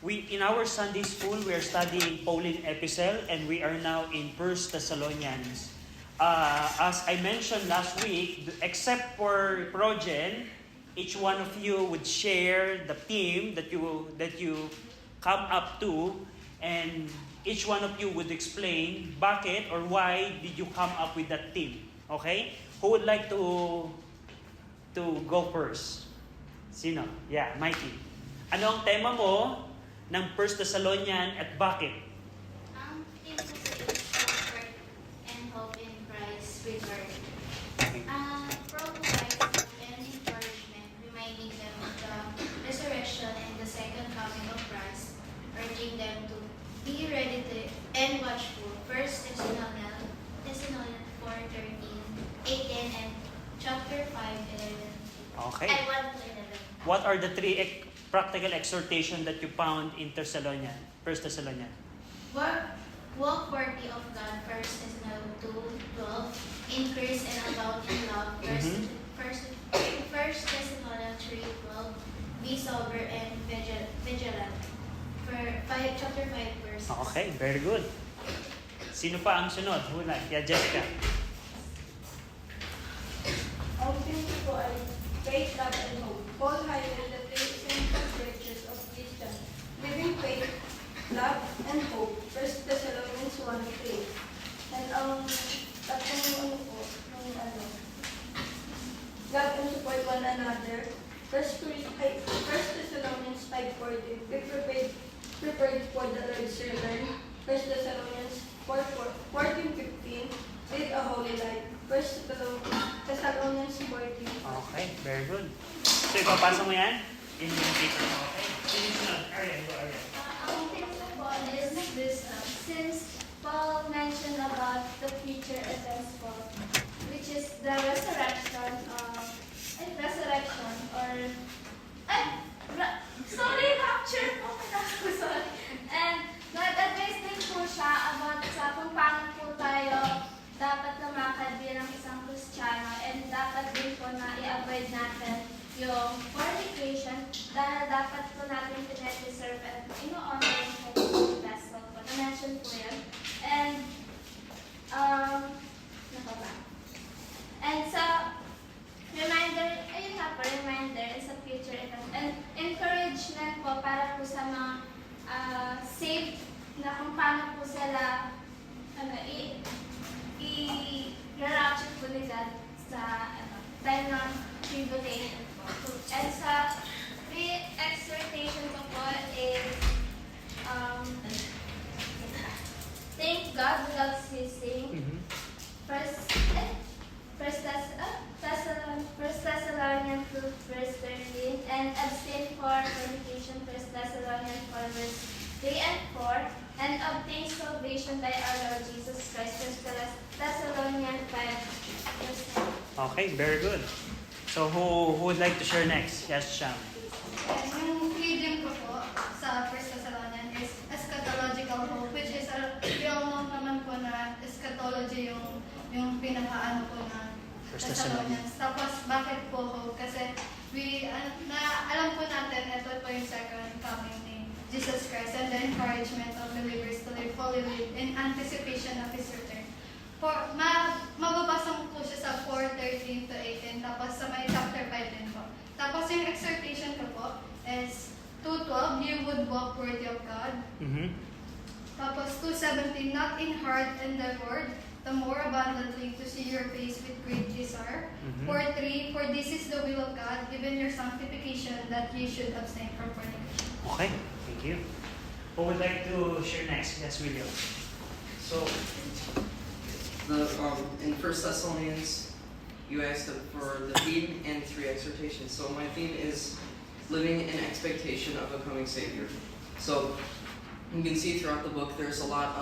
In our Sunday school, we are studying Pauline Epistle, and we are now in First Thessalonians. As I mentioned last week, except for Progen, each one of you would share the theme that you come up to, and each one of you would explain bakit or why did you come up with that theme. Okay? Who would like to go first? Sino? Yeah, Mikey. Ano ang tema mo ng First Thessalonian at bakit? Ang theme ko sa is comfort and hope in Christ's return. Provide hope and encouragement, reminding them of the resurrection and the second coming of Christ, urging them to be ready and watchful. 1 Thessalonians 4:13, 18, and chapter 5:11. Okay. And 1:11. What are the three practical exhortation that you found in First Thessalonian? Walk worthy of God, 1 Thessalonians 2:12. Increase and abound in love, 1 Thessalonians 3:12. Be sober and vigilant, chapter 5 verse. Okay, very good. Sino pa ang sunod? Hula. Yeah, Jessica. Ang theme ko ay faith, love, and hope. Paul highlighted the three essential virtues of Christians: living faith, love, and hope. 1 Thessalonians 1:3. And ang tatlong love and support one another. 1 Thessalonians 5:14. Be prepared for the Lord's return. 1 Thessalonians 14:15. Lead a holy life. 1 Thessalonians 14. Okay, very good. So, ipapasa mo yan? In yung paper mo, okay? Sino sunod? Ariel, go Ariel. Ang theme ko po is this, since Paul mentioned about the future events po, which is the resurrection rapture po, sorry. And nag-advise din po siya about sa kung paano po tayo dapat lumakad bilang isang Kristiyano, and dapat din po na i-avoid natin yung fornication dahil dapat po natin pinadeserve at ino-honor yung Holy Vessel po. Na-mention po yun. And, And sa reminder, ayun nga po, reminder and sa future event. And encouragement po para po sa mga safe na kung paano po sila i-rapture po ni God sa time ng tribulation po. And sa exhortation ko po is thank God without ceasing. First Thessalonians 2 verse 13, and abstain for fornication, 1 Thessalonians 4 verse 3 and 4, and obtain salvation by our Lord Jesus Christ, 1 Thessalonians 5 verse 9. Okay, very good. So, who would like to share next? Yes, Sham. Yung reading ko po sa 1 Thessalonians is eschatological hope, which is, we all know naman po na eschatology yung pinakaano po na First Thessalonians. Tapos, bakit po hope? Kasi alam po natin, ito po yung second coming ni Jesus Christ and the encouragement of believers to live fully in anticipation of His return. Mababasa mo po siya sa 4:13 to 18, tapos sa may chapter 5 din po. Tapos yung exhortation ko po is 2:12, you would walk worthy of God. Tapos 2:17, not in heart and the word, the more abundantly to see your face with great desire. 4:3, for this is the will of God, given your sanctification, that you should abstain from fornication. Okay, thank you. Who would like to share next? Yes, William. So, in 1 Thessalonians, you asked for the theme and 3 exhortations. So my theme is living in expectation of a coming Savior. So you can see throughout the book there's a lot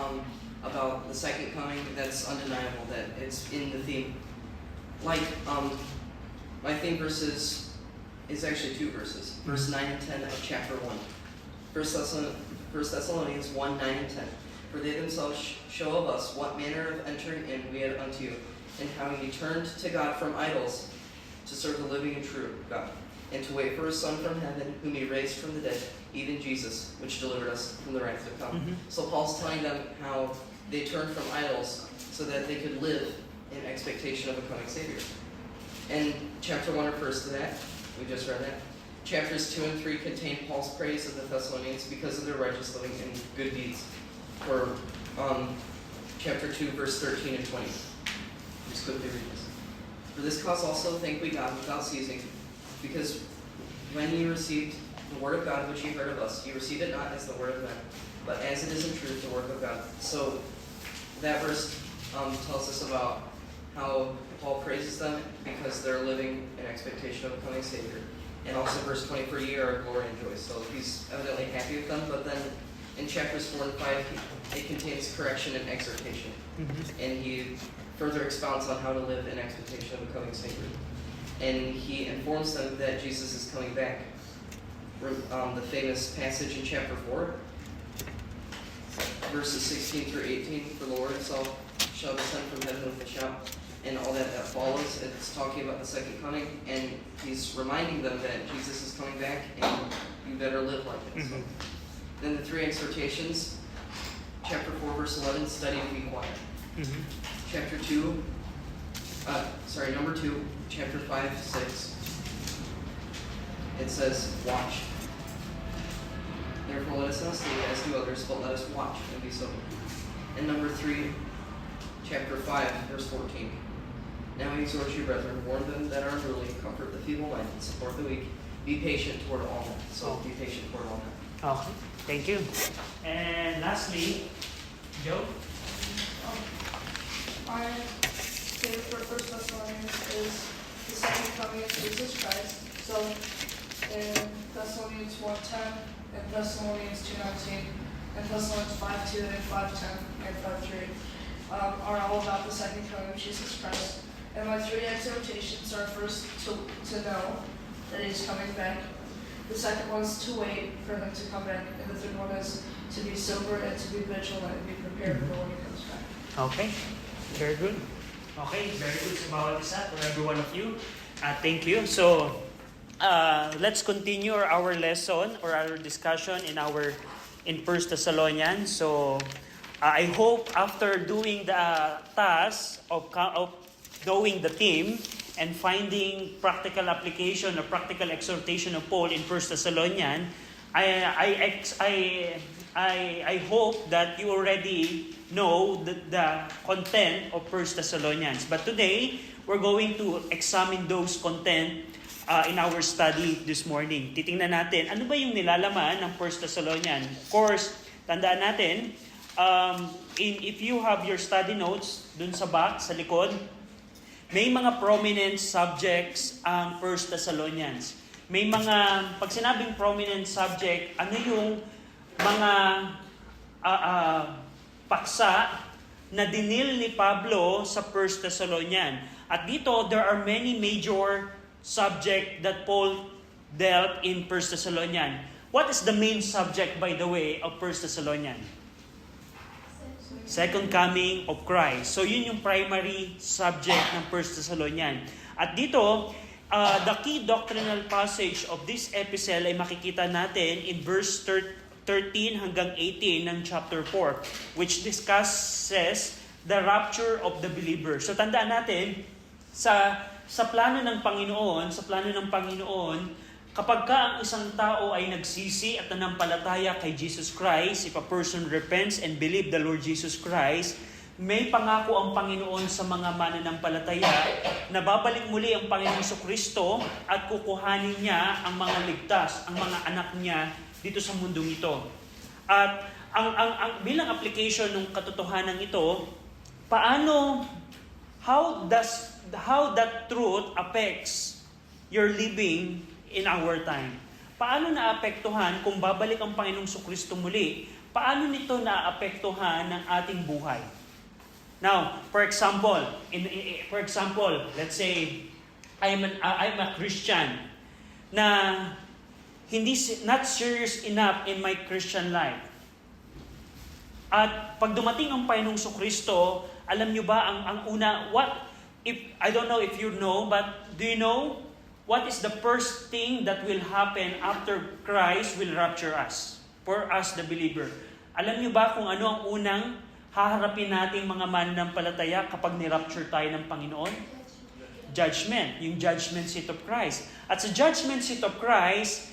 about the second coming that's undeniable, that it's in the theme. Like, my theme verses is actually 2 verses. Verse 9 and 10 of chapter 1. 1 Thessalonians 1, 9 and 10. For they themselves show of us what manner of entering in we had unto you, and how ye turned to God from idols to serve the living and true God, and to wait for his Son from heaven, whom he raised from the dead, even Jesus, which delivered us from the wrath to come. Mhm. So Paul's telling them how they turned from idols so that they could live in expectation of a coming Savior. And chapter 1 refers to that. We just read that. Chapters 2 and 3 contain Paul's praise of the Thessalonians because of their righteous living and good deeds. For chapter 2, verse 13 and 20. Just quickly read this. For this cause also thank we God without ceasing, because when ye received the word of God which ye heard of us, ye received it not as the word of men, but as it is in truth the work of God. So that verse tells us about how Paul praises them because they're living in expectation of a coming Savior. And also verse 20, for ye are our glory and joy. So he's evidently happy with them, but then in chapters 4 and 5, it contains correction and exhortation. Mhm. And he further expounds on how to live in expectation of a coming Savior. And he informs them that Jesus is coming back. The famous passage in chapter 4, verses 16 through 18, for the Lord himself shall descend from heaven with a shout, and all that follows. It's talking about the second coming, and he's reminding them that Jesus is coming back, and you better live like it. So, then the three exhortations, chapter 4, verse 11, study and be quiet. Mhm. Chapter 2, number 2, chapter 5, 6, it says, watch. Therefore let us not sleep as do others, but let us watch and be sober. And number 3, chapter 5, verse 14. Now I exhort you, brethren, warn them that are unruly, comfort the feeble-minded, support the weak, be patient toward all men. So be patient toward all men. Okay, thank you. And lastly, Joe? My favorite for First Thessalonians is the second coming of Jesus Christ. So in Thessalonians 1:10, and Thessalonians 2:19, and Thessalonians 5:2, and 5:10, and 5:3 are all about the second coming of Jesus Christ. And my three exhortations are first to know that he's coming back. The second one is to wait for him to come back. And the third one is to be sober and to be vigilant and be prepared for when he comes back. Okay, very good. Okay, very good sa bawat isa, for every one of you. Thank you. So, let's continue our lesson or our discussion in 1 Thessalonians. So, I hope after doing the task of knowing the theme and finding practical application or practical exhortation of Paul in 1 Thessalonians, I hope that you already know the content of 1 Thessalonians. But today, we're going to examine those content in our study this morning. Titingnan natin, ano ba yung nilalaman ng 1 Thessalonians? Of course, tandaan natin, if you have your study notes dun sa back, sa likod, may mga prominent subjects ang 1 Thessalonians. May mga, pag sinabing prominent subject, ano yung mga paksa na dinil ni Pablo sa 1 Thessalonians. At dito, there are many major subject that Paul dealt in 1 Thessalonians. What is the main subject, by the way, of 1 Thessalonians? Second coming of Christ. So yun yung primary subject ng 1 Thessalonians. At dito, the key doctrinal passage of this epistle ay makikita natin in verse 13 hanggang 18 ng chapter 4, which discusses the rapture of the believer. So tandaan natin, sa plano ng Panginoon, kapag ka ang isang tao ay nagsisi at nanampalataya kay Jesus Christ, if a person repents and believe the Lord Jesus Christ, may pangako ang Panginoon sa mga mananampalataya na babalik muli ang Panginoong Kristo at kukuhanin niya ang mga ligtas, ang mga anak niya dito sa mundong ito. At ang bilang application ng katotohanan ito, how that truth affects your living in our time. Paano naapektuhan kung babalik ang Panginoong Kristo muli? Paano nito naapektuhan ng ating buhay? Now, for example, let's say I'm a Christian na not serious enough in my Christian life. At pag dumating ang Panginoong Kristo, alam niyo ba ang una, I don't know if you know, but do you know what is the first thing that will happen after Christ will rapture us? For us, the believer. Alam niyo ba kung ano ang unang haharapin nating mga mananampalataya kapag ni-rapture tayo ng Panginoon? Judgment. Yung judgment seat of Christ. At sa judgment seat of Christ,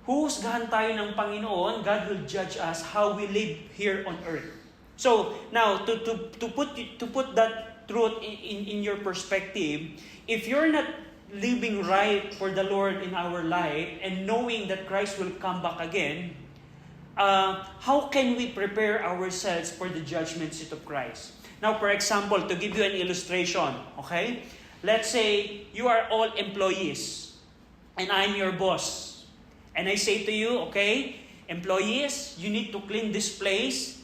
huhusgahan tayo ng Panginoon. God will judge us how we live here on earth. So, now, to put that truth in your perspective, if you're not living right for the Lord in our life and knowing that Christ will come back again, how can we prepare ourselves for the judgment seat of Christ? Now, for example, to give you an illustration, okay? Let's say you are all employees and I'm your boss. And I say to you, okay, employees, you need to clean this place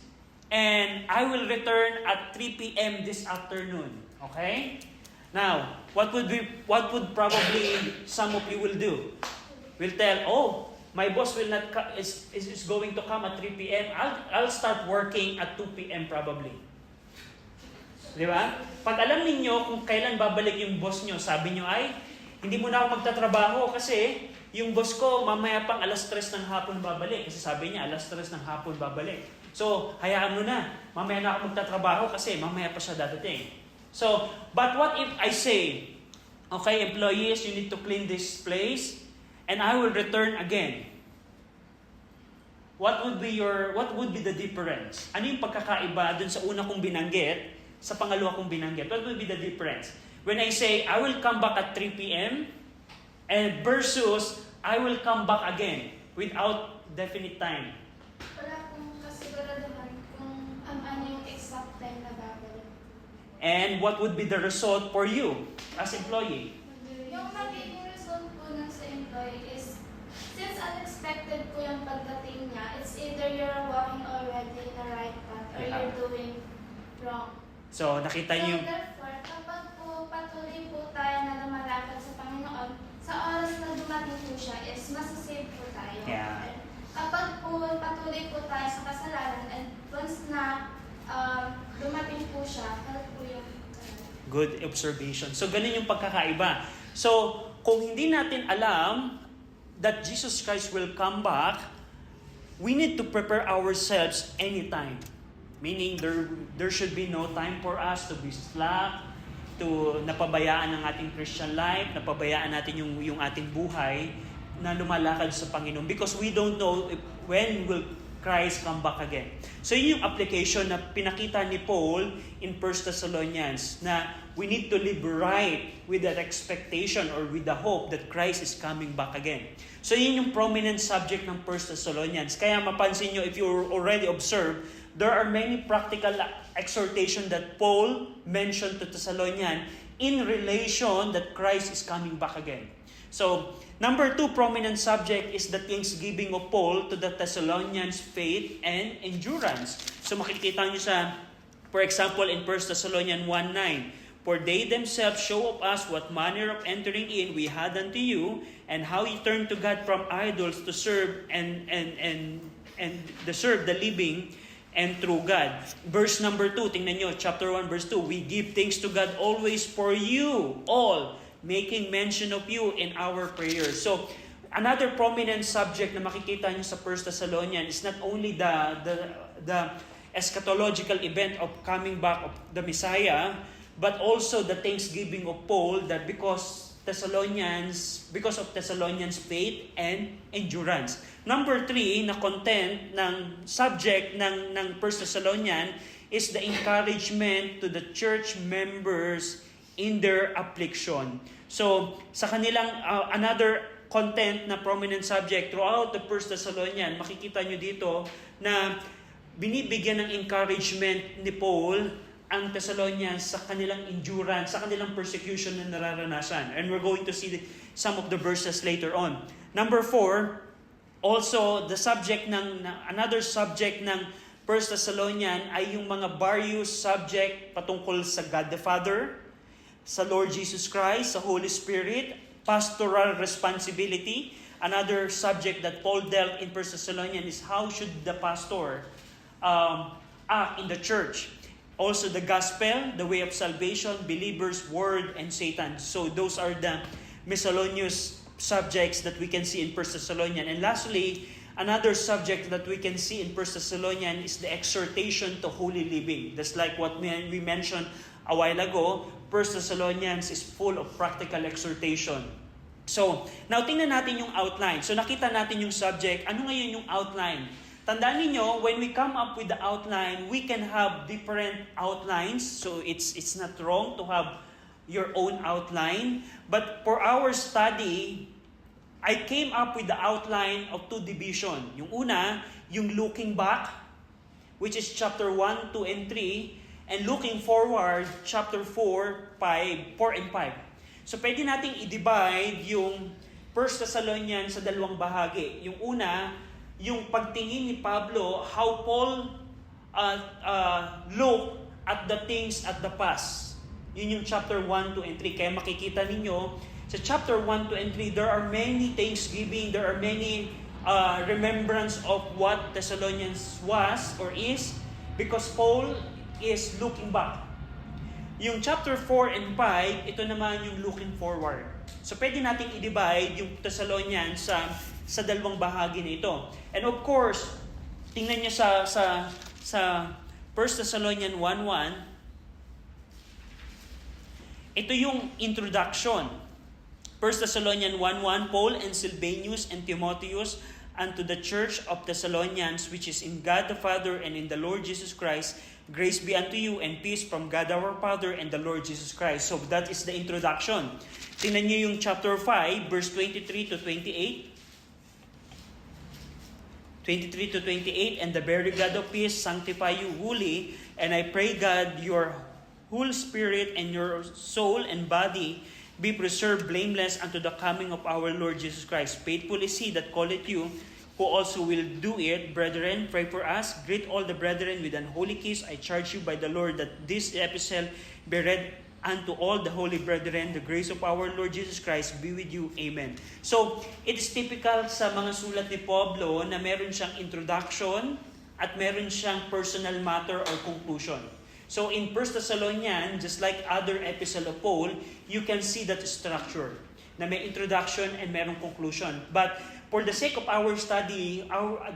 and I will return at 3 p.m. this afternoon. Okay? Now, what would probably some of you will do? Will tell, oh, my boss will not is going to come at 3 p.m. I'll start working at 2 p.m. probably. Di ba? Pag alam ninyo kung kailan babalik yung boss nyo, sabi nyo ay, hindi mo na ako magtatrabaho kasi yung boss ko mamaya pang alas 3 ng hapon babalik. Kasi sabi niya, alas 3 ng hapon babalik. So, hayaan mo na. Mamaya na ako magtatrabaho kasi mamaya pa siya dadating. So, but what if I say, okay, employees, you need to clean this place and I will return again. What would be the difference? Ano yung pagkakaiba dun sa una kong binanggit, sa pangalawa kong binanggit? What would be the difference? When I say, I will come back at 3 p.m. and versus, I will come back again without definite time. Wala pong kasiguraduhan kung ano yung exact time na babalik. And what would be the result for you as employee? Yung magiging result po nun sa employee is, since unexpected po yung pagdating niya, it's either you're walking already in the right path or you're doing wrong. So, nakita niyo. So therefore, kapag po patuloy po tayo na lumalakad sa Panginoon, sa oras na dumating po siya is masasave po tayo. Yeah. And kapag po patuloy po tayo sa kasalanan and once na dumating po siya, help po yung Good observation. So, ganun yung pagkakaiba. So, kung hindi natin alam that Jesus Christ will come back, we need to prepare ourselves anytime. Meaning, there should be no time for us to be slack, to napabayaan ang ating Christian life, napabayaan natin yung ating buhay na lumalakad sa Panginoon. Because we don't know when will Christ come back again. So yun yung application na pinakita ni Paul in 1 Thessalonians na we need to live right with that expectation or with the hope that Christ is coming back again. So yun yung prominent subject ng 1 Thessalonians. Kaya mapansin nyo, if you already observed, there are many practical exhortation that Paul mentioned to Thessalonians in relation that Christ is coming back again. So, number 2 prominent subject is the thanksgiving of Paul to the Thessalonians' faith and endurance. So, makikita nyo sa, for example, in 1 Thessalonians 1:9, for they themselves show of us what manner of entering in we had unto you, and how you turned to God from idols to serve and serve the living and true God. Verse number 2, tingnan nyo, chapter 1, verse 2, we give thanks to God always for you all, making mention of you in our prayers. So, another prominent subject na makikita nyo sa 1 Thessalonians is not only the eschatological event of coming back of the Messiah, but also the thanksgiving of Paul that because of Thessalonians' faith and endurance. Number 3 na content ng subject ng 1 Thessalonians is the encouragement to the church members in their affliction. So, sa kanilang another content na prominent subject throughout the 1 Thessalonians, makikita nyo dito na binibigyan ng encouragement ni Paul ang Thessalonians sa kanilang endurance, sa kanilang persecution na nararanasan. And we're going to see some of the verses later on. Number 4, also the subject another subject ng 1 Thessalonians ay yung mga various subject patungkol sa God the Father, sa Lord Jesus Christ, sa Holy Spirit, pastoral responsibility. Another subject that Paul dealt in 1 Thessalonians is how should the pastor act in the church. Also the gospel, the way of salvation, believers, word, and Satan. So those are the miscellaneous subjects that we can see in 1 Thessalonians. And lastly, another subject that we can see in 1 Thessalonians is the exhortation to holy living. That's like what we mentioned a while ago. 1 Thessalonians is full of practical exhortation. So, now tingnan natin yung outline. So, nakita natin yung subject. Ano ngayon yung outline? Tandaan niyo, when we come up with the outline, we can have different outlines. So, it's not wrong to have your own outline. But for our study, I came up with the outline of 2 divisions. Yung una, yung looking back, which is chapter 1, 2, and 3. And looking forward, chapter 4 and 5. So, pwede nating i-divide yung 1 Thessalonians sa dalawang bahagi. Yung una, yung pagtingin ni Pablo, how Paul looked at the things at the past. Yun yung chapter 1, 2, and 3. Kaya makikita ninyo, sa chapter 1, 2, and 3, there are many thanksgiving, there are many remembrance of what Thessalonians was or is, because Paul is looking back. Yung chapter 4 and 5, ito naman yung looking forward. So pwede nating i-divide yung Thessalonians sa dalawang bahagi na ito. And of course, tingnan niyo sa 1 Thessalonians 1:1, ito yung introduction. 1 Thessalonians 1:1, Paul and Silvanus and Timotheus unto the church of Thessalonians, which is in God the Father and in the Lord Jesus Christ, grace be unto you and peace from God our Father and the Lord Jesus Christ. So that is the introduction. Tingnan niyo yung chapter 5, verse 23 to 28. 23 to 28, and the very God of peace sanctify you wholly, and I pray God your whole spirit and your soul and body be preserved blameless unto the coming of our Lord Jesus Christ. Faithful is he that calleth you, who also will do it. Brethren, pray for us. Greet all the brethren with an holy kiss. I charge you by the Lord that this epistle be read unto all the holy brethren. The grace of our Lord Jesus Christ be with you. Amen. So, it is typical sa mga sulat ni Pablo na meron siyang introduction at meron siyang personal matter or conclusion. So, in 1 Thessalonians, just like other epistle of Paul, you can see that structure na may introduction and merong conclusion. But for the sake of our study,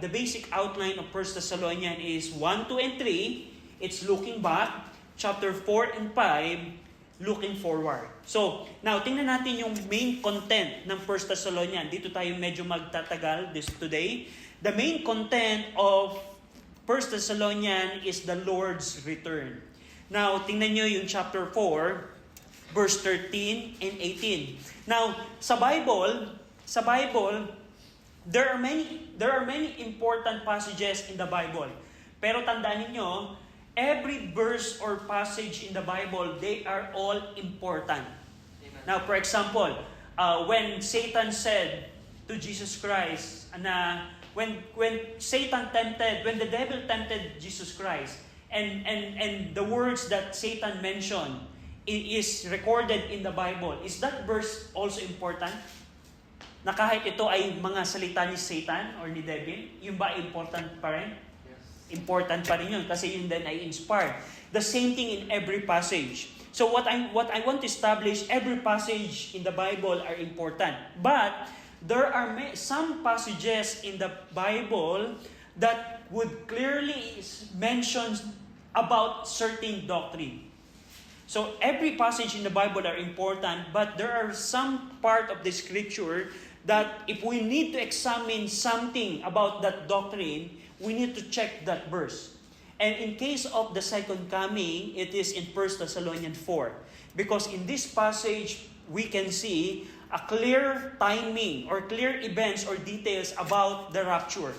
the basic outline of 1 Thessalonians is 1, 2, and 3. It's looking back. Chapter 4 and 5, looking forward. So, now, tingnan natin yung main content ng 1 Thessalonians. Dito tayo medyo magtatagal today. The main content of 1 Thessalonians is the Lord's return. Now, tingnan nyo yung chapter 4, verse 13 and 18. Now, sa Bible, there are many important passages in the Bible. Pero tandaan niyo, every verse or passage in the Bible, they are all important. Amen. Now, for example, when Satan said to Jesus Christ na when the devil tempted Jesus Christ, and the words that Satan mentioned is recorded in the Bible. Is that verse also important? Na kahit ito ay mga salita ni Satan or ni devil, yung ba important pa rin? Yes. Important pa rin yun kasi yun din ay inspired. The same thing in every passage. So what I want to establish, every passage in the Bible are important. But there are some passages in the Bible that would clearly mention about certain doctrine. So every passage in the Bible are important, but there are some part of the scripture that if we need to examine something about that doctrine, we need to check that verse. And in case of the second coming, it is in 1 Thessalonians 4. Because in this passage, we can see a clear timing or clear events or details about the rapture.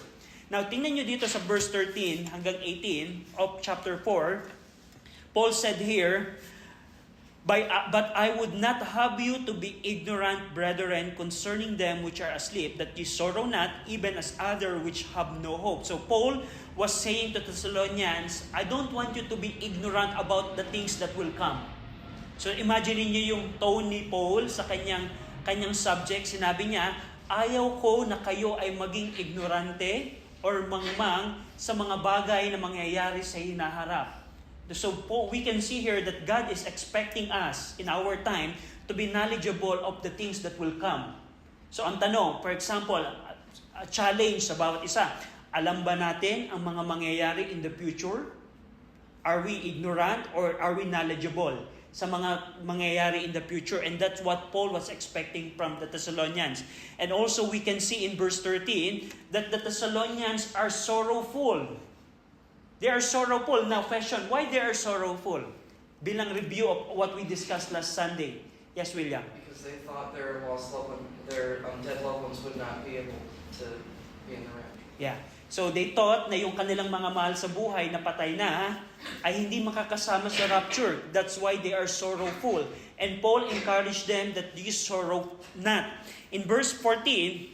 Now, tingnan nyo dito sa verse 13 hanggang 18 of chapter 4. Paul said here, But I would not have you to be ignorant, brethren, concerning them which are asleep, that ye sorrow not, even as other which have no hope. So Paul was saying to Thessalonians, I don't want you to be ignorant about the things that will come. So imagine niyo yung tone ni Paul sa kanyang subject. Sinabi niya, ayaw ko na kayo ay maging ignorante or mangmang sa mga bagay na mangyayari sa hinaharap. So we can see here that God is expecting us in our time to to be knowledgeable of the things that will come. So ang tanong, for example, a challenge sa bawat isa, alam ba natin ang mga mangyayari in the future? Are we ignorant or are we knowledgeable sa mga mangyayari in the future? And that's what Paul was expecting from the Thessalonians. And also we can see in verse 13 that the Thessalonians are sorrowful. They are sorrowful. Now question, why they are sorrowful? Bilang review of what we discussed last Sunday. Yes, William? Because they thought their dead loved ones would not be able to be in the rapture. Yeah. So they thought na yung kanilang mga mahal sa buhay na patay na ay hindi makakasama sa rapture. That's why they are sorrowful. And Paul encouraged them that you sorrow not. In verse 14,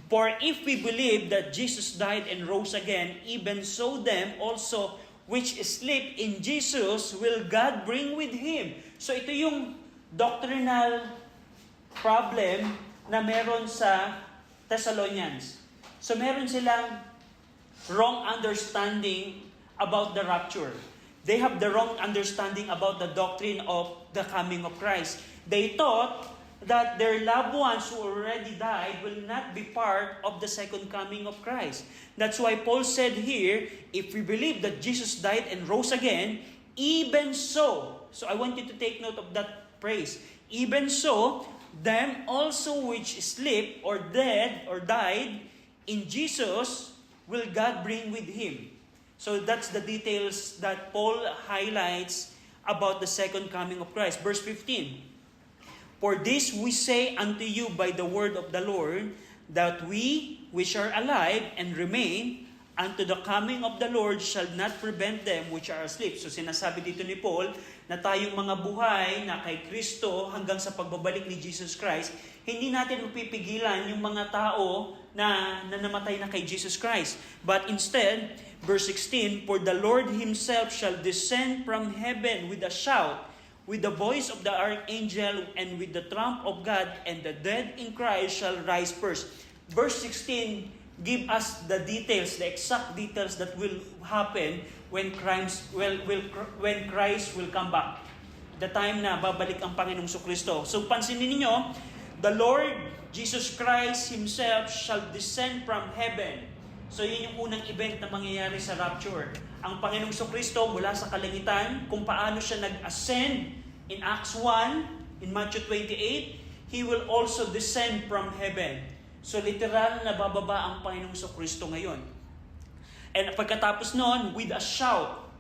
for if we believe that Jesus died and rose again, even so them also which sleep in Jesus will God bring with Him. So ito yung doctrinal problem na meron sa Thessalonians. So meron silang wrong understanding about the rapture. They have the wrong understanding about the doctrine of the coming of Christ. They thought that their loved ones who already died will not be part of the second coming of Christ. That's why Paul said here, if we believe that Jesus died and rose again, even so I want you to take note of that phrase, even so, them also which sleep or dead or died in Jesus will God bring with Him. So that's the details that Paul highlights about the second coming of Christ. Verse 15, for this we say unto you by the word of the Lord, that we which are alive and remain unto the coming of the Lord shall not prevent them which are asleep. So sinasabi dito ni Paul na tayong mga buhay na kay Kristo hanggang sa pagbabalik ni Jesus Christ, hindi natin mapipigilan yung mga tao na namatay na kay Jesus Christ. But instead, verse 16, for the Lord Himself shall descend from heaven with a shout, with the voice of the archangel, and with the trump of God, and the dead in Christ shall rise first. Verse 16 give us the details, the exact details that will happen when Christ will come back. The time na babalik ang Panginoong Kristo. So pansinin niyo, the Lord Jesus Christ Himself shall descend from heaven. So yun yung unang event na mangyayari sa rapture. Ang Panginoong Kristo mula sa kalangitan, kung paano siya nag-ascend in Acts 1, in Matthew 28, He will also descend from heaven. So literal na bababa ang Panginoong Kristo ngayon. And pagkatapos noon, with a shout,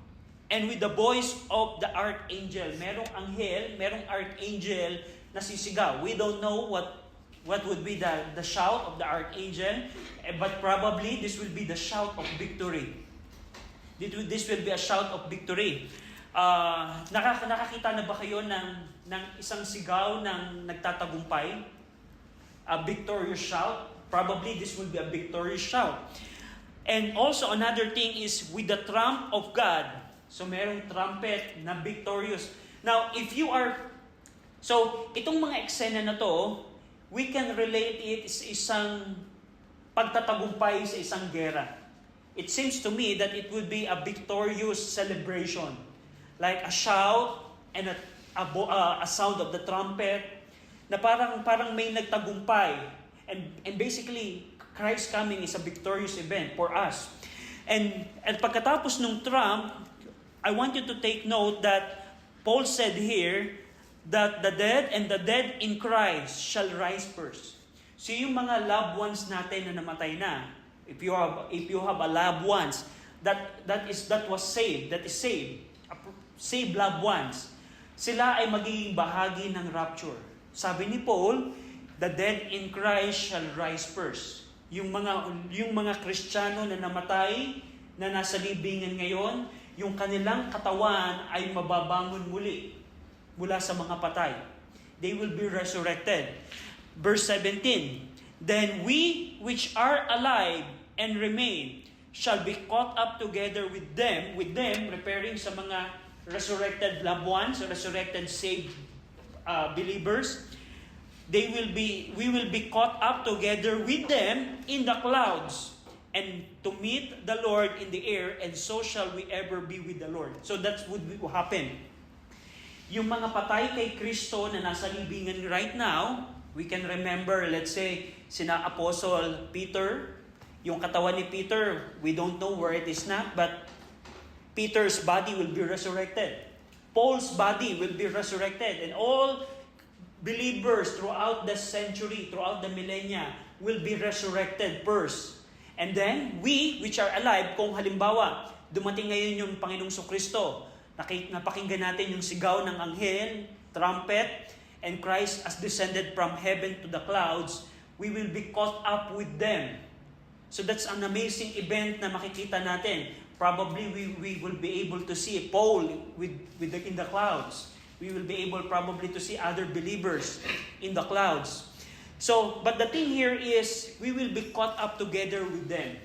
and with the voice of the archangel. Merong anghel, merong archangel na sisigaw. We don't know what would be the shout of the archangel, but probably this will be the shout of victory. This will be a shout of victory. Nakakita na ba kayo ng isang sigaw ng nagtatagumpay? A victorious shout? Probably this will be a victorious shout. And also another thing is with the trump of God. So merong trumpet na victorious. Now, so itong mga eksena na to, we can relate it sa isang pagtatagumpay sa isang gera. It seems to me that it would be a victorious celebration. Like a shout and a sound of the trumpet na parang may nagtagumpay. And basically, Christ coming is a victorious event for us. And pagkatapos nung trump, I want you to take note that Paul said here that the dead and the dead in Christ shall rise first. So yung mga loved ones natin na namatay na, if you have a loved ones that was saved, saved loved ones, sila ay magiging bahagi ng rapture. Sabi ni Paul, the dead in Christ shall rise first. Yung mga Kristiyano na namatay, na nasa libingan ngayon, yung kanilang katawan ay mababangon muli mula sa mga patay. They will be resurrected. Verse 17, then we which are alive and remain shall be caught up together with them, referring sa mga resurrected loved ones, resurrected saved believers. We will be caught up together with them in the clouds and to meet the Lord in the air, and so shall we ever be with the Lord. So that's what will happen. yung mga patay kay Kristo na nasa libingan right now, we can remember, let's say, sina Apostle Peter, yung katawan ni Peter, we don't know where it is not, but Peter's body will be resurrected. Paul's body will be resurrected. And all believers throughout the century, throughout the millennia, will be resurrected first. And then, we, which are alive, kung halimbawa, dumating ngayon yung Panginoong Kristo, napakinggan natin yung sigaw ng anghel, trumpet, and Christ has descended from heaven to the clouds, we will be caught up with them. So that's an amazing event na makikita natin. Probably we will be able to see Paul in the clouds. We will be able probably to see other believers in the clouds. So, but the thing here is, we will be caught up together with them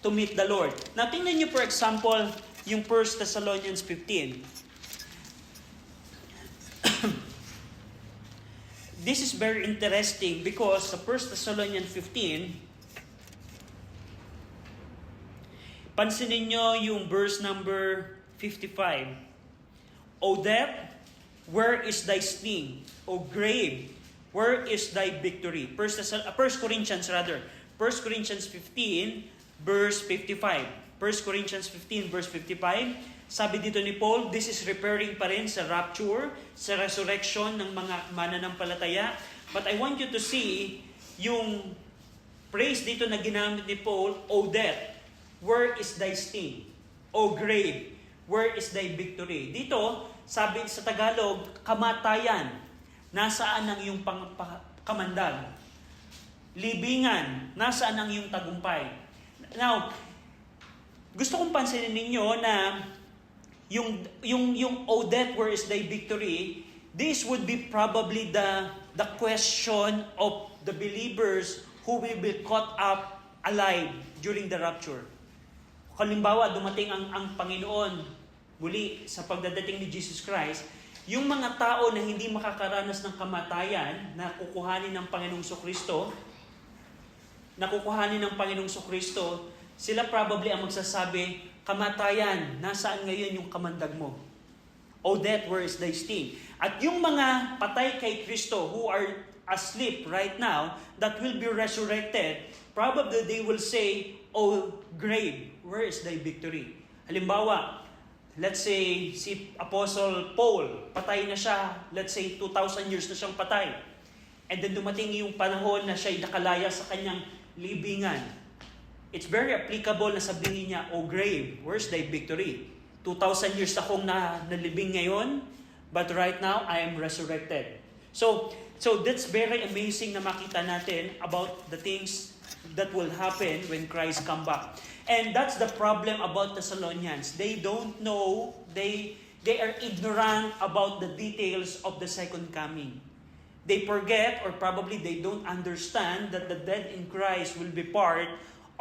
to meet the Lord. Now, tingnan niyo for example, yung 1 Thessalonians 15. This is very interesting because sa 1 Thessalonians 15, pansinin nyo yung verse number 55. O death, where is thy sting? O grave, where is thy victory? 1 Corinthians 15, verse 55. 1 Corinthians 15, verse 55. Sabi dito ni Paul, this is referring pa rin sa rapture, sa resurrection ng mga mananampalataya. But I want you to see yung phrase dito na ginamit ni Paul, O death, where is thy sting? O grave, where is thy victory? Dito, sabi sa Tagalog, kamatayan, nasaan ang iyong kamandag? Libingan, nasaan ang iyong tagumpay? Now, gusto kong pansinin ninyo na yung O death, where is thy victory? This would be probably the question of the believers who will be caught up alive during the rapture. Halimbawa, dumating ang Panginoon muli sa pagdadating ni Jesus Christ, yung mga tao na hindi makakaranas ng kamatayan na kukuhanin ng Panginoong Kristo, sila probably ang magsasabi, kamatayan, nasaan ngayon yung kamandag mo? O death, where is thy sting? At yung mga patay kay Kristo who are asleep right now, that will be resurrected, probably they will say, O grave, where is thy victory? Halimbawa, let's say si Apostle Paul, patay na siya, let's say 2,000 years na siyang patay. And then dumating yung panahon na siya'y nakalaya sa kanyang libingan. It's very applicable na sabihin niya, O grave, where's thy victory? 2,000 years akong nalibing ngayon, but right now I am resurrected. So that's very amazing na makita natin about the things that will happen when Christ come back. And that's the problem about Thessalonians. They don't know, they are ignorant about the details of the second coming. They forget or probably they don't understand that the dead in Christ will be part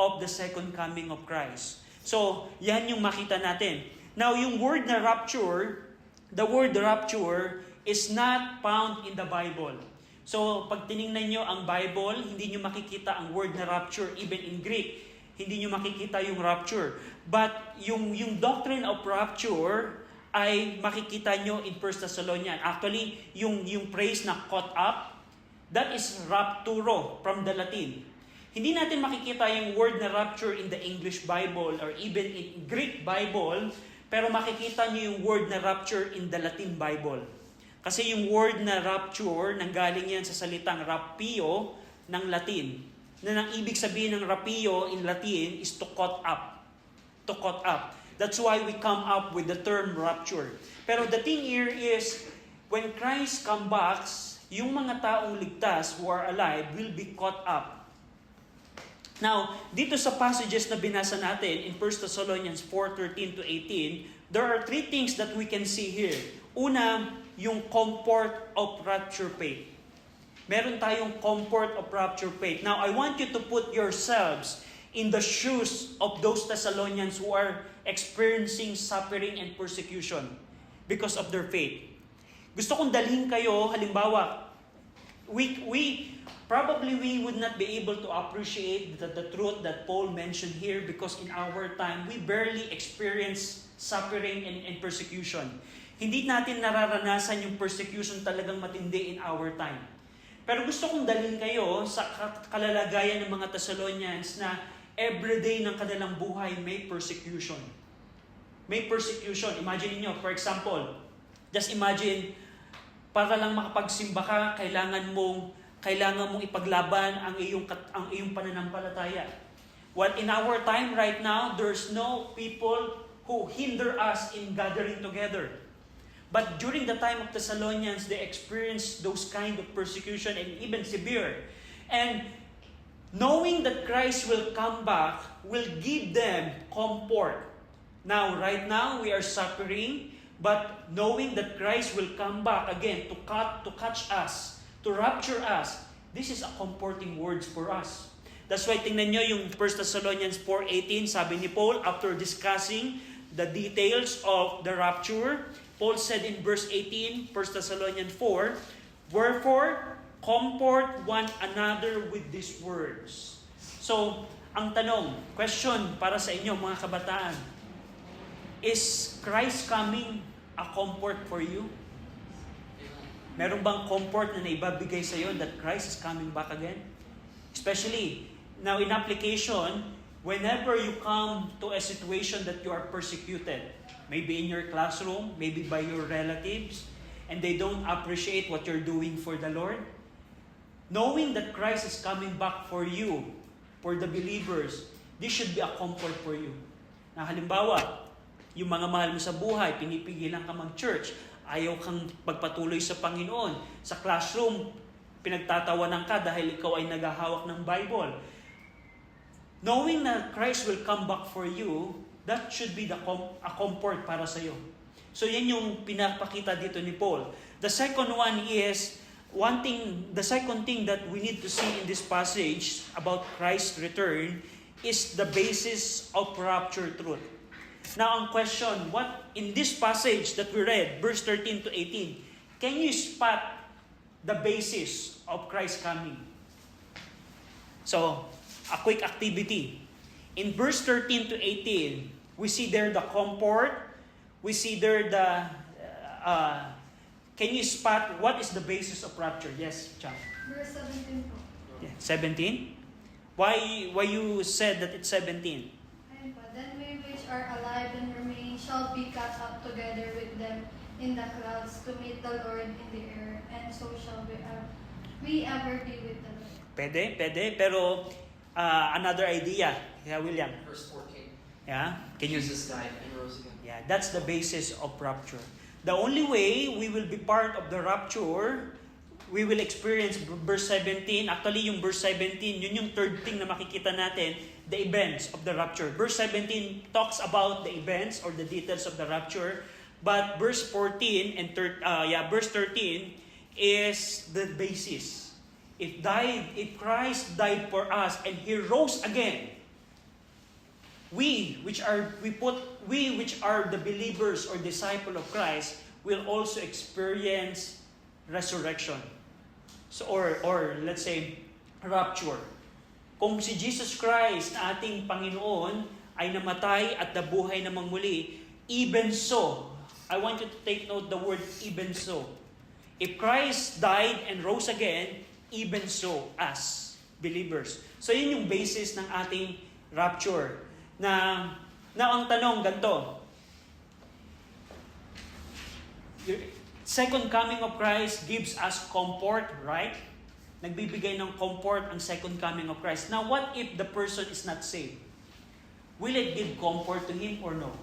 of the second coming of Christ. So, yan yung makita natin. Now, yung word na rapture, the word rapture is not found in the Bible. So, pag tiningnan nyo ang Bible, hindi nyo makikita ang word na rapture, even in Greek. Hindi nyo makikita yung rapture. But yung doctrine of rapture ay makikita nyo in 1 Thessalonians. Actually, yung phrase na caught up, that is rapturo from the Latin. Hindi natin makikita yung word na rapture in the English Bible or even in Greek Bible, pero makikita nyo yung word na rapture in the Latin Bible. Kasi yung word na rapture, nanggaling yan sa salitang rapio ng Latin. Na ang ibig sabihin ng rapio in Latin is to caught up. To caught up. That's why we come up with the term rapture. Pero the thing here is, when Christ comes back, yung mga taong ligtas who are alive will be caught up. Now, dito sa passages na binasa natin in 1 Thessalonians 4:13 to 18, there are three things that we can see here. Una, yung comfort of rapture faith. Meron tayong comfort of rapture faith. Now, I want you to put yourselves in the shoes of those Thessalonians who are experiencing suffering and persecution because of their faith. Gusto kong dalhin kayo, halimbawa, we would not be able to appreciate the truth that Paul mentioned here because in our time, we barely experience suffering and persecution. Hindi natin nararanasan yung persecution talagang matindi in our time. Pero gusto kong dalhin kayo sa kalalagayan ng mga Thessalonians na everyday ng kanilang buhay may persecution. May persecution. Imagine niyo, for example, just imagine, para lang makapagsimba ka, kailangan mong ipaglaban ang iyong pananampalataya. While in our time right now, there's no people who hinder us in gathering together. But during the time of Thessalonians, they experienced those kind of persecution and even severe. And knowing that Christ will come back will give them comfort. Now, right now, we are suffering, but knowing that Christ will come back again to catch us, to rapture us, this is a comforting words for us. That's why tingnan nyo yung 1 Thessalonians 4:18, sabi ni Paul, after discussing the details of the rapture, Paul said in verse 18, 1 Thessalonians 4, "Wherefore, comfort one another with these words." So, ang tanong, question para sa inyo mga kabataan, is Christ coming a comfort for you? Meron bang comfort na naibabigay sa iyo that Christ is coming back again? Especially, now in application, whenever you come to a situation that you are persecuted, maybe in your classroom, maybe by your relatives, and they don't appreciate what you're doing for the Lord, knowing that Christ is coming back for you, for the believers, this should be a comfort for you. Na halimbawa, yung mga mahal mo sa buhay, pinipigilan ka mag-church, ayaw kang pagpatuloy sa Panginoon. Sa classroom, pinagtatawanan ka dahil ikaw ay naghahawak ng Bible. Knowing that Christ will come back for you, that should be a comfort para sa iyo. So yan yung pinapakita dito ni Paul. The second one is, the second thing that we need to see in this passage about Christ's return is the basis of rapture truth. Now, ang question, what in this passage that we read, verse 13 to 18, can you spot the basis of Christ coming? So, a quick activity. In verse 13 to 18, we see there the comfort, we see there the, can you spot what is the basis of rapture? Yes, Chang. Verse 17 po. Yeah, 17? Why you said that it's 17? Ayun po. Then we which are alive and remain shall be caught up together with them in the clouds to meet the Lord in the air, and so shall we ever be with the Lord. Pwede, pero another idea. Yeah, William. Verse 14. Yeah? Can you... Jesus died and rose again. Yeah, that's the basis of rapture. The only way we will be part of the rapture, we will experience verse 17. Actually, yung verse 17, yun yung third thing na makikita natin, the events of the rapture. Verse 17 talks about the events or the details of the rapture, but verse 14 and verse 13 is the basis. If Christ died for us and He rose again, we which are the believers or disciple of Christ will also experience resurrection. So or let's say rapture. Kung si Jesus Christ na ating Panginoon ay namatay at nabuhay namang muli, even so, I want you to take note the word even so. If Christ died and rose again, even so as believers. So yun yung basis ng ating rapture. Na ang tanong ganito. Second coming of Christ gives us comfort, right? Nagbibigay ng comfort ang second coming of Christ. Now, what if the person is not saved? Will it give comfort to him or no?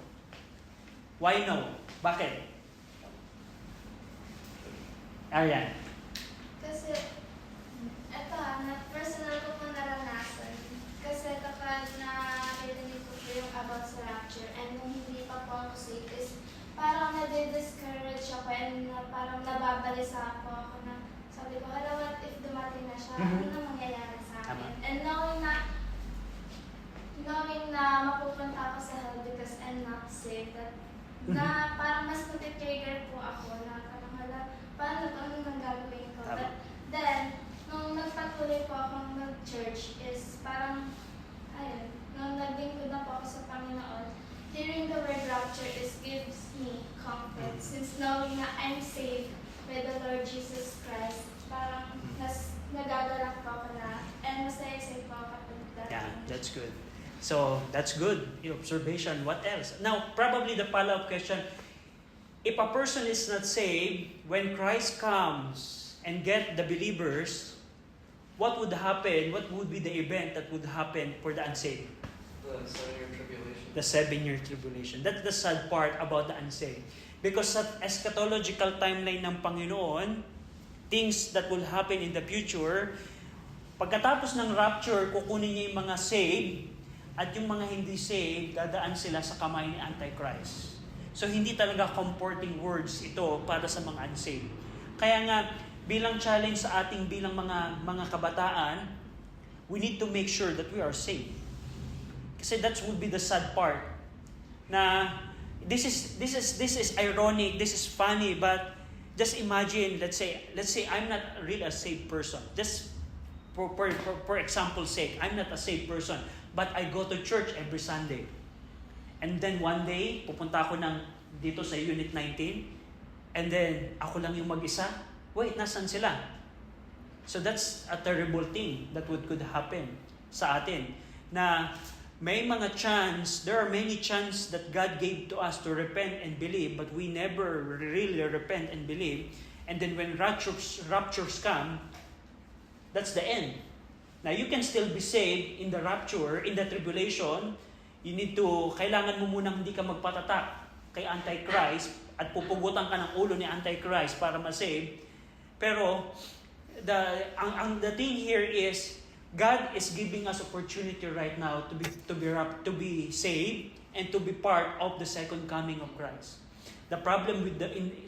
Why no? Bakit? Arian. Kasi, eto personal ko po naranasan. Kasi kapag narinig ko po yung about sa rapture and nung hindi pa po ako safe is parang nade-discourage ako and parang nababalisa po ako na sabi ko, hala, what if dumating na siya? Ano na mangyayari sa akin? And knowing na mapupunta ako sa hell because I'm not safe, na parang mas nati-trigger po ako na parang hala, paano nang gagawin ko? But then, nung nagpatuloy po akong mag-church is parang, ayun, nung naglingkod na po ako sa Panginoon, hearing the word rapture gives me comfort since knowing na I'm saved by the Lord Jesus Christ. Parang nagagalak po ako na and masaya-excited po ako kapag Yeah, dating. that's good. So, that's good. Your observation. What else? Now, probably the follow-up question, if a person is not saved, when Christ comes and get the believers, what would happen? What would be the event that would happen for the unsaved? The 7-year tribulation. The 7-year tribulation. That's the sad part about the unsaved. Because sa eschatological timeline ng Panginoon, things that will happen in the future, pagkatapos ng rapture, kukunin niya yung mga saved, at yung mga hindi saved, dadaan sila sa kamay ni Antichrist. So, hindi talaga comforting words ito para sa mga unsaved. Kaya nga, bilang challenge sa ating bilang mga kabataan, we need to make sure that we are saved. Kasi that would be the sad part. Na this is ironic, this is funny, but just imagine, let's say I'm not really a saved person. Just for example's sake, I'm not a saved person, but I go to church every Sunday. And then one day, pupunta ako dito sa Unit 19, and then ako lang yung mag-isa. Wait, nasan sila? So that's a terrible thing that could happen sa atin. Na may mga chance, there are many chance that God gave to us to repent and believe, but we never really repent and believe. And then when raptures come, that's the end. Now, you can still be saved in the rapture, in the tribulation. Kailangan mo munang hindi ka magpatatak kay Antichrist at pupugutan ka ng ulo ni Antichrist para ma-save. Pero, the thing here is, God is giving us opportunity right now to be saved and to be part of the second coming of Christ. The problem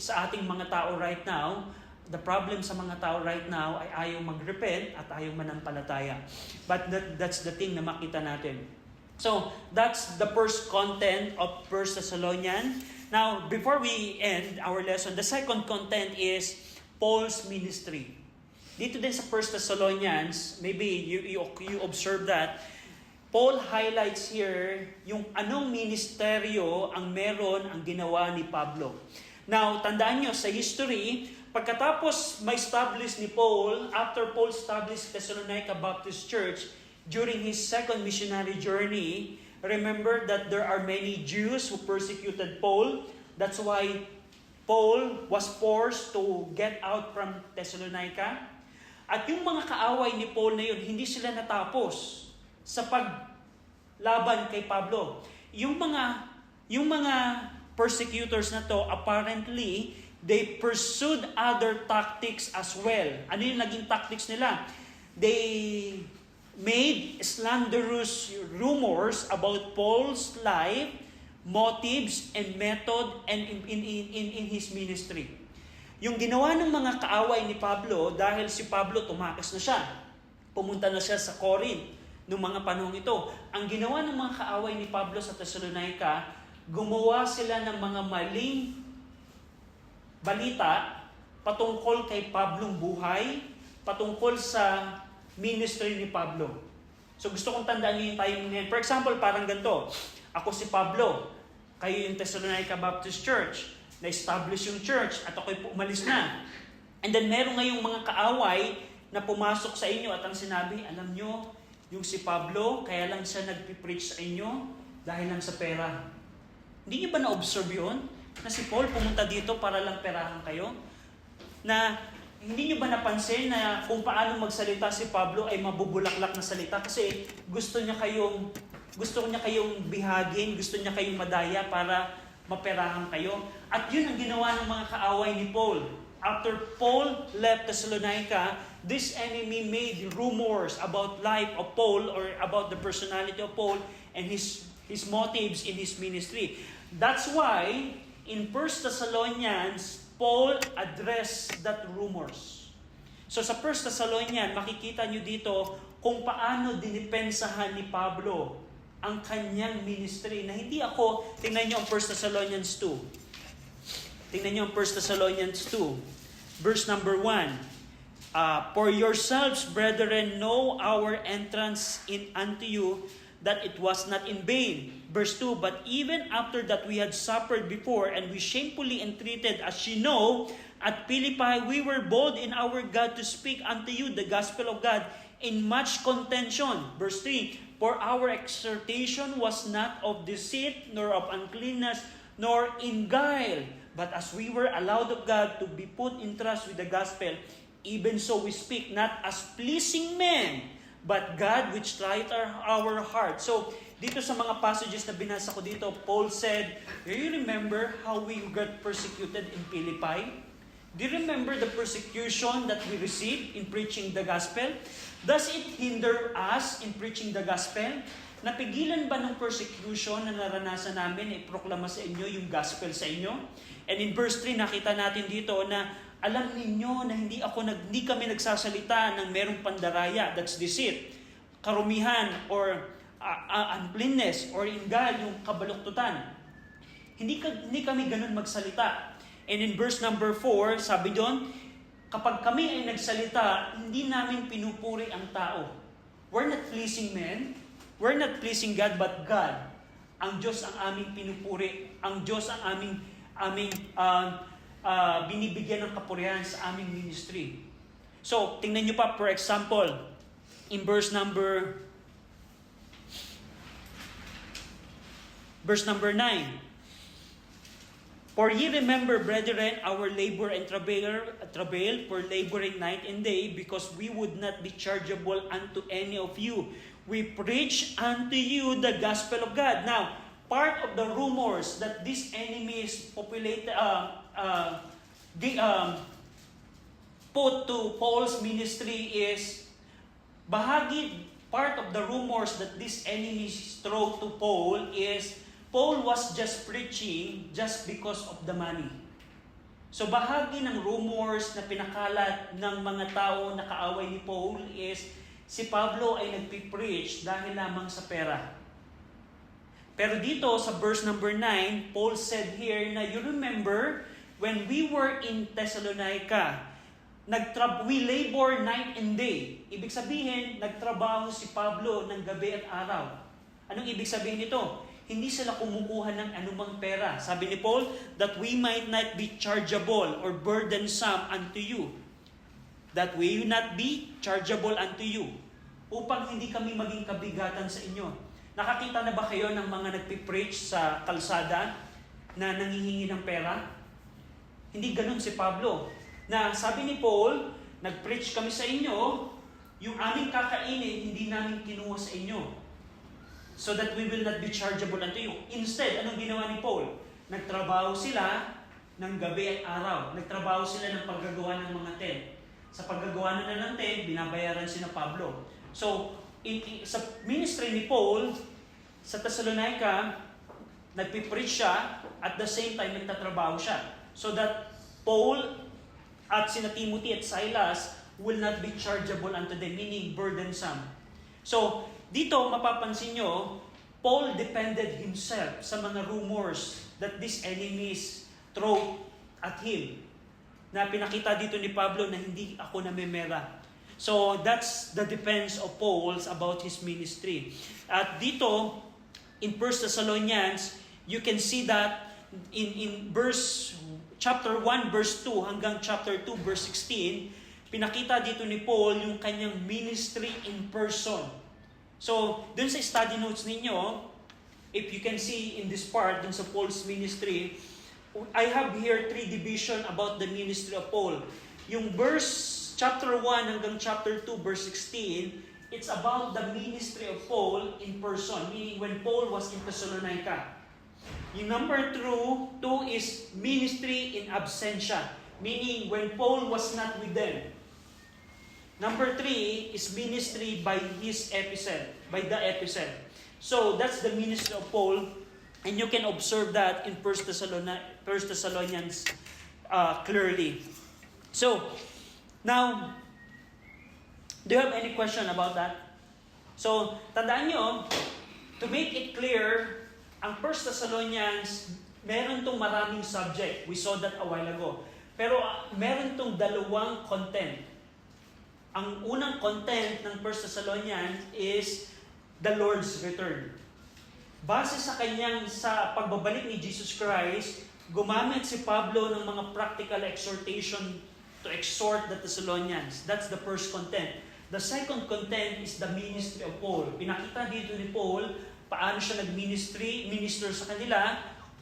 sa ating mga tao right now, the problem sa mga tao right now ay ayaw mag-repent at ayaw manampalataya. But that's the thing na makita natin. So, that's the first content of 1 Thessalonians. Now, before we end our lesson, the second content is Paul's ministry. Dito din sa 1 Thessalonians, maybe you observe that, Paul highlights here yung anong ministeryo ang ginawa ni Pablo. Now, tandaan nyo, sa history, pagkatapos ma-establish ni Paul, after Paul established Thessalonica Baptist Church, during his second missionary journey, remember that there are many Jews who persecuted Paul. That's why Paul was forced to get out from Thessalonica. At yung mga kaaway ni Paul na yun, hindi sila natapos sa paglaban kay Pablo. Yung mga persecutors na to, apparently, they pursued other tactics as well. Ano yung naging tactics nila? They made slanderous rumors about Paul's life, motives, and method and in his ministry. Yung ginawa ng mga kaaway ni Pablo, dahil si Pablo tumakas na siya, pumunta na siya sa Corinth noong mga panahon ito. Ang ginawa ng mga kaaway ni Pablo sa Thessalonica, gumawa sila ng mga maling balita patungkol kay Pablong buhay, patungkol sa ministry ni Pablo. So gusto kong tandaan niyo yung timing na yan. For example, parang ganito. Ako si Pablo, kayo yung Thessalonica Baptist Church, na-establish yung church at ako'y umalis na. And then meron ngayong mga kaaway na pumasok sa inyo at ang sinabi, alam nyo, yung si Pablo, kaya lang siya nagpipreach sa inyo dahil lang sa pera. Hindi niyo ba na-observe yun? Na si Paul pumunta dito para lang perahan kayo? Na hindi niyo ba napansin na kung paano magsalita si Pablo ay mabubulaklak na salita kasi gusto niya kayong bihagin, gusto niya kayong madaya para maperahan kayo. At yun ang ginawa ng mga kaaway ni Paul. After Paul left Thessalonica, this enemy made rumors about life of Paul or about the personality of Paul and his motives in his ministry. That's why in 1 Thessalonians, Paul addressed that rumors. So sa 1 Thessalonians, makikita nyo dito kung paano dinipensahan ni Pablo ang kanyang ministry na hindi ako, tingnan nyo ang 1 Thessalonians 2. Tingnan nyo ang 1 Thessalonians 2. Verse number 1. For yourselves, brethren, know our entrance in unto you, that it was not in vain. Verse 2, but even after that we had suffered before, and we shamefully entreated, as ye know, at Philippi we were bold in our God to speak unto you the gospel of God in much contention. Verse 3, for our exhortation was not of deceit, nor of uncleanness, nor in guile, but as we were allowed of God to be put in trust with the gospel, even so we speak not as pleasing men, but God which trieth our heart. So, dito sa mga passages na binasa ko dito, Paul said, do you remember how we got persecuted in Philippi? Do you remember the persecution that we received in preaching the gospel? Does it hinder us in preaching the gospel? Napigilan ba ng persecution na naranasan namin iproklama sa inyo yung gospel sa inyo? And in verse 3, nakita natin dito na alam ninyo na hindi kami nagsasalita ng merong pandaraya, that's deceit, karumihan, or uncleanness, or ingal, yung kabaluktutan. Hindi kami ganun magsalita. And in verse number 4, sabi doon, kapag kami ay nagsalita, hindi namin pinupuri ang tao. We're not pleasing men, we're not pleasing God, but God. Ang Diyos ang aming pinupuri, ang Diyos ang aming binibigyan ng kapurihan sa aming ministry. So, tingnan nyo pa, for example, in verse number 9. For ye remember, brethren, our labor and travail for laboring night and day, because we would not be chargeable unto any of you. We preach unto you the gospel of God. Now, part of the rumors that these enemies put to Paul's ministry is, part of the rumors that these enemies throw to Paul is, Paul was just preaching just because of the money. So bahagi ng rumors na pinakalat ng mga tao na kaaway ni Paul is, si Pablo ay nagpipreach dahil lamang sa pera. Pero dito sa verse number 9, Paul said here na, you remember when we were in Thessalonica, we labor night and day. Ibig sabihin, nagtrabaho si Pablo ng gabi at araw. Anong ibig sabihin nito? Hindi sila kumukuha ng anumang pera. Sabi ni Paul, that we might not be chargeable or burdensome unto you. That we not be chargeable unto you. Upang hindi kami maging kabigatan sa inyo. Nakakita na ba kayo ng mga nagpipreach sa kalsada na nangihingi ng pera? Hindi ganun si Pablo. Na sabi ni Paul, nagpreach kami sa inyo, yung aming kakainin, hindi namin kinuha sa inyo. So that we will not be chargeable unto you. Instead, anong ginawa ni Paul? Nagtrabaho sila ng gabi at araw. Nagtrabaho sila ng paggagawa ng mga tent. Sa paggagawa na ng tent, binabayaran si na Pablo. So, sa ministry ni Paul, sa Thessalonica, nagpipreach siya, at the same time, nagtatrabaho siya. So that Paul at sina Timothy at Silas will not be chargeable unto them, meaning burdensome. So, dito mapapansin nyo, Paul depended himself sa mga rumors that these enemies throw at him. Na pinakita dito ni Pablo na hindi ako namemera. So that's the defense of Paul about his ministry. At dito, in 1 Thessalonians, you can see that in chapter 1 verse 2 hanggang chapter 2 verse 16, pinakita dito ni Paul yung kanyang ministry in person. So, dun sa study notes ninyo, if you can see in this part, dun sa Paul's ministry, I have here 3 division about the ministry of Paul. Yung chapter 1 hanggang chapter 2, verse 16, it's about the ministry of Paul in person, meaning when Paul was in Thessalonica. Yung number 2 is ministry in absentia, meaning when Paul was not with them. Number 3 is ministry by his epistle, by the epistle. So that's the ministry of Paul, and you can observe that in 1 Thessalonians clearly. So now, do you have any question about that? So tandaan nyo, to make it clear, ang 1 Thessalonians, meron tong maraming subject. We saw that a while ago. Pero meron tong dalawang content. Ang unang content ng 1 Thessalonians is the Lord's return. Base sa pagbabalik ni Jesus Christ, gumamit si Pablo ng mga practical exhortation to exhort the Thessalonians. That's the first content. The second content is the ministry of Paul. Pinakita dito ni Paul paano siya minister sa kanila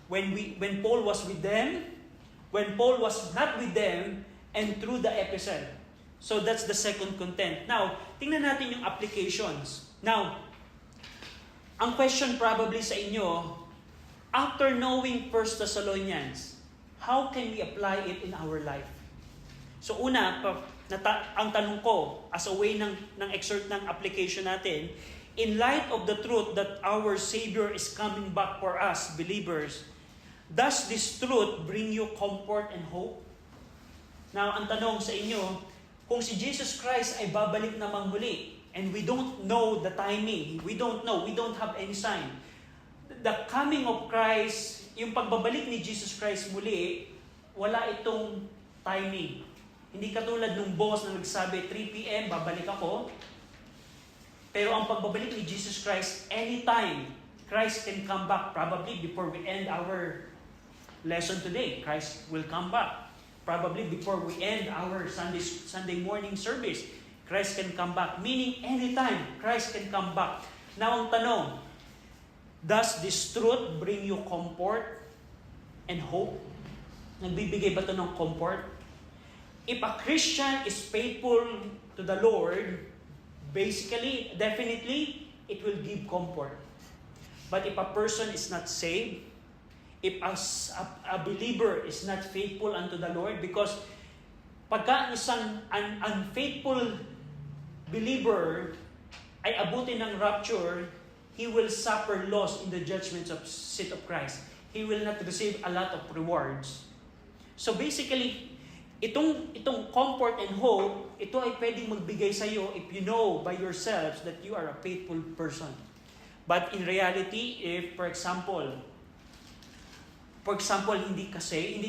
when Paul was with them, when Paul was not with them, and through the epistle. So that's the second content. Now, tingnan natin yung applications. Now, ang question probably sa inyo, after knowing 1 Thessalonians, how can we apply it in our life? So una, ang tanong ko, as a way ng exert ng application natin, in light of the truth that our Savior is coming back for us, believers, does this truth bring you comfort and hope? Now, ang tanong sa inyo, kung si Jesus Christ ay babalik namang muli, and we don't know the timing, we don't have any sign. The coming of Christ, yung pagbabalik ni Jesus Christ muli, wala itong timing. Hindi katulad nung boss na nagsabi, 3 p.m. babalik ako. Pero ang pagbabalik ni Jesus Christ, anytime, Christ can come back. Probably before we end our lesson today, Christ will come back. Probably before we end our Sunday morning service, Christ can come back. Meaning, anytime, Christ can come back. Now, ang tanong, does this truth bring you comfort and hope? Nagbibigay ba ito ng comfort? If a Christian is faithful to the Lord, basically, definitely, it will give comfort. But if a person is not saved, if a believer is not faithful unto the Lord, because pagka isang unfaithful believer ay abutin ng rapture, he will suffer loss in the judgment of seat of Christ. He will not receive a lot of rewards. So basically, itong comfort and hope, ito ay pwedeng magbigay sa iyo if you know by yourselves that you are a faithful person. But in reality, if for example, hindi ka saved,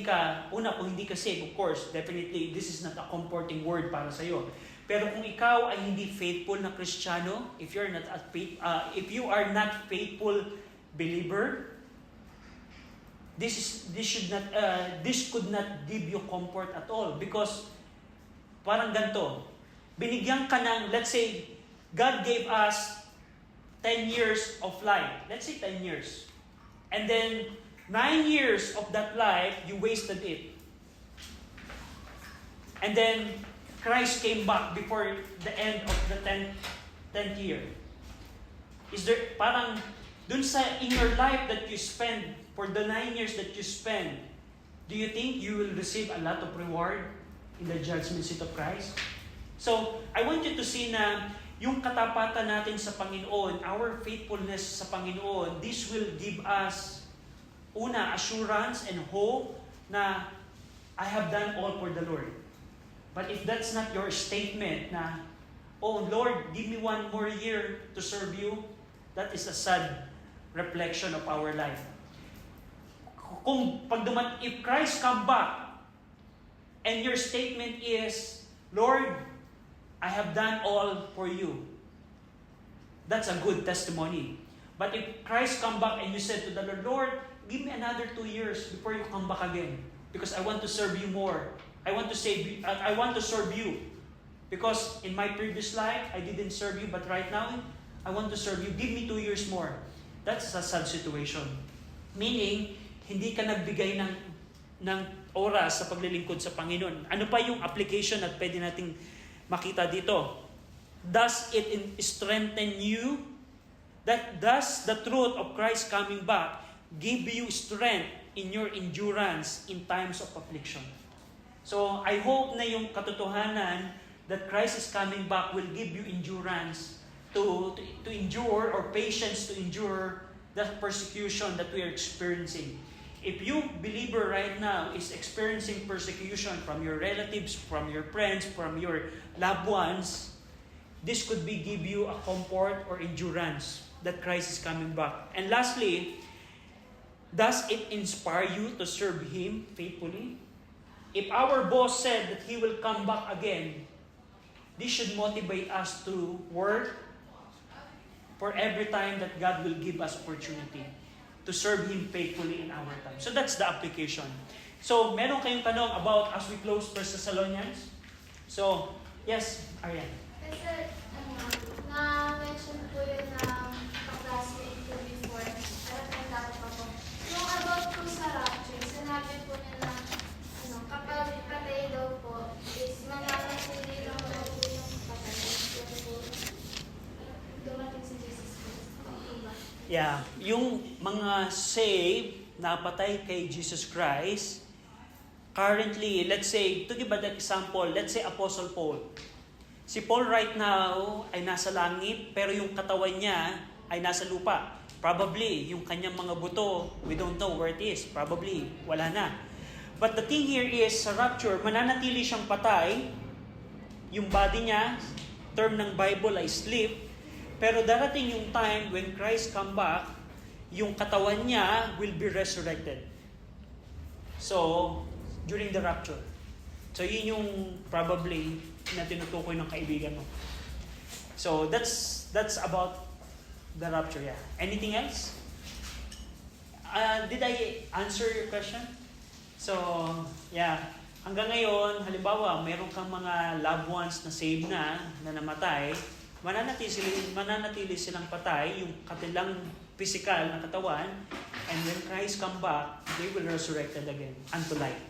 of course, definitely this is not a comforting word para sa iyo. Pero kung ikaw ay hindi faithful na Kristiyano, if you are not faithful believer, this could not give you comfort at all, because parang ganito, binigyan ka ng, let's say, God gave us 10 years of life. Let's say 10 years. And then, 9 years of that life, you wasted it. And then, Christ came back before the end of the 10th year. Is there, parang, dun in your life that you spend, for the 9 years that you spend, do you think you will receive a lot of reward in the judgment seat of Christ? So, I want you to see na yung katapatan natin sa Panginoon, our faithfulness sa Panginoon, this will give us, una, assurance and hope na I have done all for the Lord. But if that's not your statement na, oh Lord, give me 1 more year to serve you, that is a sad reflection of our life. If Christ come back, and your statement is, Lord, I have done all for you, that's a good testimony. But if Christ come back and you said to the Lord, Lord, give me another 2 years before you come back again, because I want to serve you more. I want to serve you. Because in my previous life, I didn't serve you, but right now, I want to serve you. Give me 2 years more. That's a sad situation. Meaning, hindi ka nagbigay ng oras sa paglilingkod sa Panginoon. Ano pa yung application at pwede nating makita dito? Does it strengthen you? Does the truth of Christ coming back give you strength in your endurance in times of affliction? So, I hope na yung katotohanan that Christ is coming back will give you endurance to endure, or patience to endure the persecution that we are experiencing. If you, believer right now, is experiencing persecution from your relatives, from your friends, from your loved ones, this could give you a comfort or endurance that Christ is coming back. And lastly, does it inspire you to serve Him faithfully? If our boss said that He will come back again, this should motivate us to work for every time that God will give us opportunity to serve Him faithfully in our time. So that's the application. So, meron kayong tanong about as we close 1 Thessalonians? So, yes, Ariane. Kasi, na-mention po yun ng classmate ko before, pero nagdako pa po. Yung about po sa rapture, sinabi po niya na, kapag patay daw po, is mananatili lang daw po yung patay. Yun po, dumating si Jesus Christ. Okay ba? Yeah, yung mga saved na patay kay Jesus Christ, currently, let's say, to give an example, let's say Apostle Paul. Si Paul right now ay nasa langit, pero yung katawan niya ay nasa lupa. Probably, yung kanyang mga buto, we don't know where it is. Probably, wala na. But the thing here is, sa rapture, mananatili siyang patay. Yung body niya, term ng Bible ay sleep. Pero darating yung time when Christ come back, yung katawan niya will be resurrected. So, during the rapture. So, yun yung probably na tinutukoy ng kaibigan mo. So, that's about the rapture, yeah. Anything else? Did I answer your question? So, yeah. Hanggang ngayon, halimbawa, meron kang mga loved ones na saved na namatay, mananatili silang patay, yung katilang physical na katawan, and when Christ come back, they will resurrected again unto life.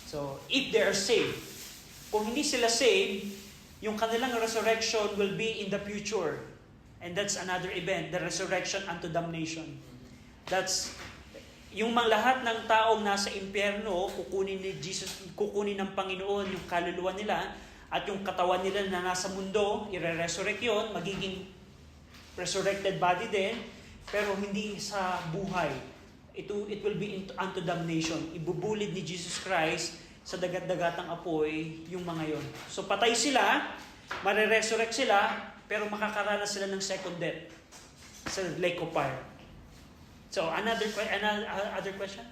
So, if they are saved, kung hindi sila saved, yung kanilang resurrection will be in the future. And that's another event, the resurrection unto damnation. That's, yung mga lahat ng taong nasa impyerno, kukunin ng Panginoon yung kaluluwa nila, at yung katawan nila na nasa mundo, i-resurrect yun, magiging resurrected body din, pero hindi sa buhay. It will be unto damnation. Ibubulid ni Jesus Christ sa dagat-dagatang apoy yung mga yon. So patay sila, mare-resurrect sila, pero makakaranas sila ng second death sa lake of fire. So another question?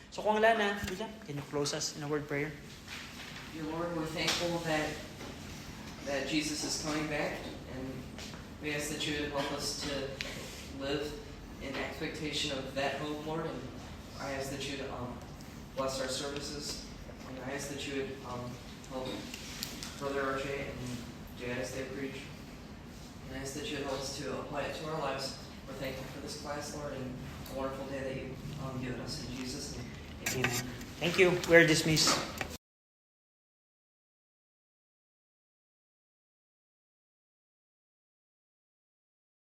So kung wala na, William, can you close us in a word prayer? Dear Lord, we're thankful that Jesus is coming back, and we ask that you would help us to live in expectation of that hope, Lord, and I ask that you would bless our services. And I ask that you would help Brother RJ and Jay as they preach. And I ask that you would help us to apply it to our lives. We're thankful for this class, Lord, and a wonderful day that you've given us. In Jesus' name, amen. Thank you. We're dismissed.